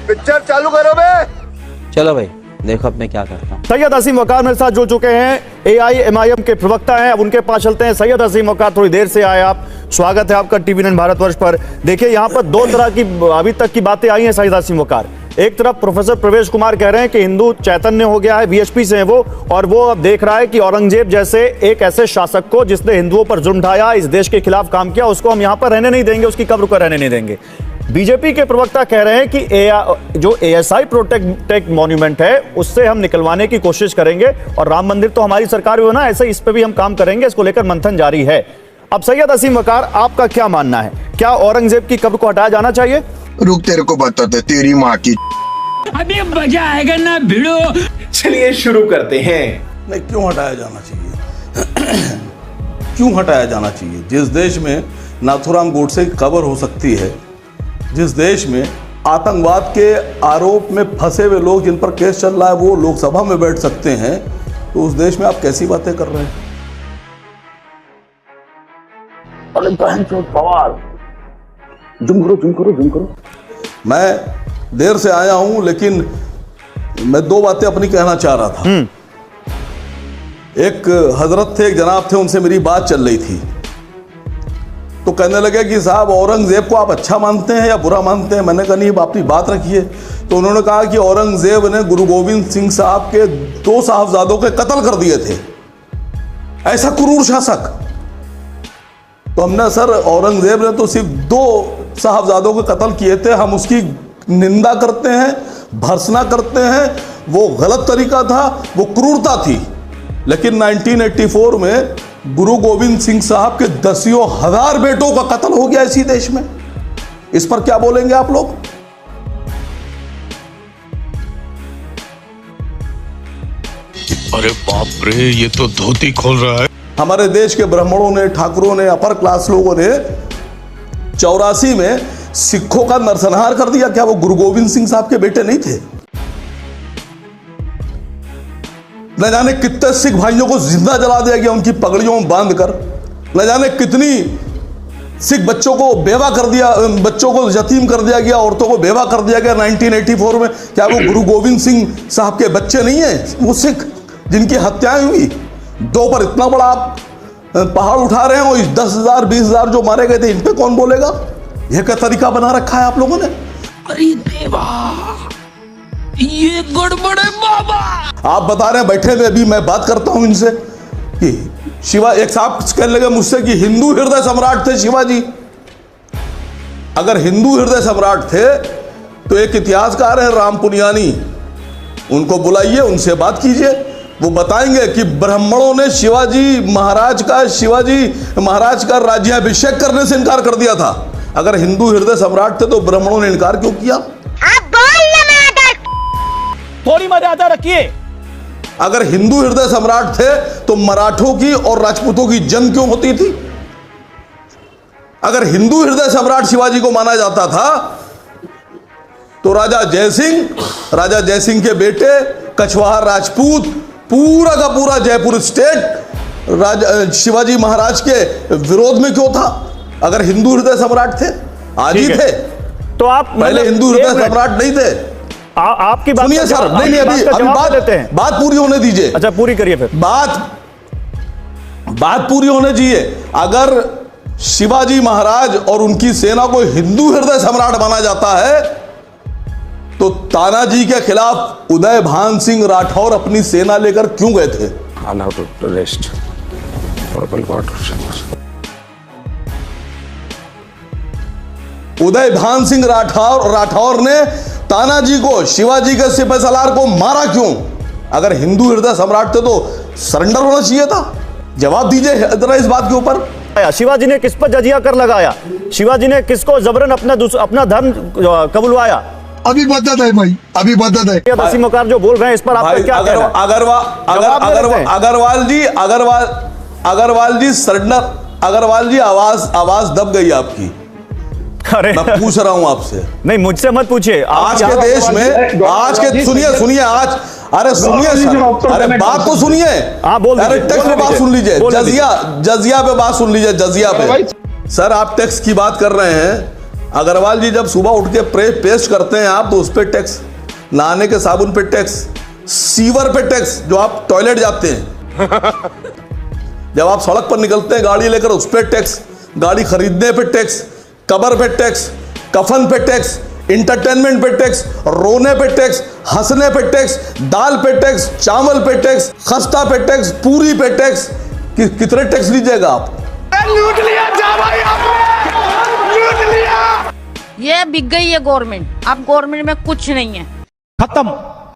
Picture चालू करो बे। चलो भाई देखो अब मैं क्या करता हूँ। सैयद हसीम वकार मेरे साथ जुड़ चुके हैं, AIMIM के प्रवक्ता हैं। अब उनके पास चलते हैं। सैयद हसीम वकार, थोड़ी देर से आए आप, स्वागत है आपका TV9 भारतवर्ष पर। देखिए यहाँ पर दो तरह की अभी तक की बातें आई हैं सैयद हसीम वकार। एक तरफ प्रोफेसर प्रवेश कुमार कह रहे हैं कि हिंदू चैतन्य हो गया है, BHP से है वो, और वो अब देख रहा है कि औरंगजेब जैसे एक ऐसे शासक को जिसने हिंदुओं पर जुल्म ढाया, इस देश के खिलाफ काम किया, उसको हम यहाँ पर रहने नहीं देंगे, उसकी कब्र को रहने नहीं देंगे। बीजेपी के प्रवक्ता कह रहे हैं कि जो ASI प्रोटेक्ट मॉन्यूमेंट है उससे हम निकलवाने की कोशिश करेंगे, और राम मंदिर तो हमारी सरकार में ना, ऐसे इस पे भी हम काम करेंगे, इसको लेकर मंथन जारी है। अब सैयद हसीम वकार, आपका क्या मानना है? क्या औरंगजेब की कब्र को हटाया जाना चाहिए? रुक, तेरे को बताते तेरी माँ की। अभी मजा आएगा ना भिड़ो। चलिए शुरू करते हैं। नहीं, क्यों हटाया जाना चाहिए? क्यों हटाया जाना चाहिए? जिस देश में नाथूराम गोडसे की कब्र हो सकती है, जिस देश में आतंकवाद के आरोप में फंसे हुए लोग जिन पर केस चल रहा है वो लोकसभा में बैठ सकते हैं, तो उस देश में आप कैसी बातें कर रहे हैं? अरे बहन चोद पवार, जुम करो। मैं देर से आया हूं, लेकिन मैं दो बातें अपनी कहना चाह रहा था। एक हजरत थे, एक जनाब थे, उनसे मेरी बात चल रही थी, तो कहने लगे कि साहब औरंगजेब को आप अच्छा मानते हैं या बुरा मानते हैं? मैंने कहा नहीं, अपनी बात रखिए। तो उन्होंने कहा कि औरंगजेब ने गुरु गोविंद सिंह साहब के 2 साहबजादों के कत्ल कर दिए थे, ऐसा क्रूर शासक। तो हमने, सर औरंगजेब ने तो सिर्फ 2 साहबजादों के कत्ल किए थे, हम उसकी निंदा करते हैं, भर्त्सना करते हैं, वो गलत तरीका था, वो क्रूरता थी। लेकिन 1984 में गुरु गोविंद सिंह साहब के दसियों हजार बेटों का कत्ल हो गया इसी देश में। इस पर क्या बोलेंगे आप लोग? अरे बाप रे, ये तो धोती खोल रहा है। हमारे देश के ब्राह्मणों ने, ठाकुरों ने, अपर क्लास लोगों ने 84 में सिखों का नरसंहार कर दिया। क्या वो गुरु गोविंद सिंह साहब के बेटे नहीं थे? न जाने कितने सिख भाइयों को जिंदा जला दिया गया उनकी पगड़ियों में बांधकर। न जाने कितनी सिख बच्चों को बेवा कर दिया, बच्चों को यतीम कर दिया गया, औरतों को बेवा कर दिया गया 1984 में। क्या वो गुरु गोविंद सिंह साहब के बच्चे नहीं हैं वो सिख जिनकी हत्याएं हुई? 2 पर इतना बड़ा आप पहाड़ उठा रहे हैं, और 10,000 20,000 जो मारे गए थे, इन पे कौन बोलेगा? यह क्या तरीका बना रखा है आप लोगों ने? अरे देवा, ये गड़बड़ है बाबा। आप बता रहे हैं, बैठे हुए अभी मैं बात करता हूं इनसे कि शिवा, एक साहब कहने लगे मुझसे कि हिंदू हृदय सम्राट थे शिवाजी। अगर हिंदू हृदय सम्राट थे तो एक इतिहासकार है राम पुनियानी, उनको बुलाइए, उनसे बात कीजिए, वो बताएंगे कि ब्राह्मणों ने शिवाजी महाराज का राज्याभिषेक करने से इनकार कर दिया था। अगर हिंदू हृदय सम्राट थे तो ब्राह्मणों ने इनकार क्यों किया? थोड़ी मर्यादा रखिए। अगर हिंदू हृदय सम्राट थे तो मराठों की और राजपूतों की जंग क्यों होती थी? अगर हिंदू हृदय सम्राट शिवाजी को माना जाता था तो राजा जयसिंह के बेटे कछवाहा राजपूत, पूरा का पूरा जयपुर स्टेट शिवाजी महाराज के विरोध में क्यों था? अगर हिंदू हृदय सम्राट थे, आज ही थे, तो आप पहले हिंदू हृदय सम्राट नहीं थे। आपकी बात सुनिए सर, नहीं अभी बात पूरी होने दीजिए। अच्छा, पूरी करिए फिर। बात पूरी होने दीजिए। अगर शिवाजी महाराज और उनकी सेना को हिंदू हृदय सम्राट माना जाता है तो तानाजी के खिलाफ उदय भान सिंह राठौर अपनी सेना लेकर क्यों गए थे? उदय भान सिंह राठौर ने तानाजी को, शिवाजी के सिपह सलार को मारा क्यों? अगर हिंदू हृदय सम्राट थे तो सरेंडर होना चाहिए था। जवाब दीजिए जरा इस बात के ऊपर। शिवाजी ने किस पर जजिया कर लगाया? शिवाजी ने किसको जबरन अपना धर्म कबुलवाया? अभी बदत है भाई, अभी बदत है। हसीम वकार जो बोल रहे हैं इस पर आपका क्या कहना है? अग्रवाल जी सरेंडर, अग्रवाल जी आवाज दब गई आपकी। अरे मैं पूछ रहा हूं आपसे। नहीं, मुझसे मत पूछिए। आज के देश में, आज के सुनिए आज, अरे सुनिए सर, अरे बात तो सुनिए। हाँ बोल, अरे टेक्स्ट पे बात सुन लीजिए, जजिया पे बात सुन लीजिए, जजिया पे। सर आप टेक्स्ट की बात कर रहे हैं, अग्रवाल जी जब सुबह उठ के पेस्ट करते हैं आप तो उस पर टैक्स, नहाने के साबुन पे टैक्स, सीवर पे टैक्स, जो आप टॉयलेट जाते हैं जब आप सड़क पर निकलते हैं गाड़ी लेकर उस पे टैक्स, गाड़ी खरीदने पे टैक्स, कबर पे टैक्स, कफन पे टैक्स, इंटरटेनमेंट पे टैक्स, रोने पे टैक्स, हंसने पे टैक्स, दाल पे टैक्स, चावल पे टैक्स, खस्ता पे टैक्स, पूरी पे टैक्स। कितने टैक्स लीजिएगा आप? लूट लिया जा भाई आपने, लूट लिया। ये बिक गई है गवर्नमेंट, अब गवर्नमेंट में कुछ नहीं है, खत्म।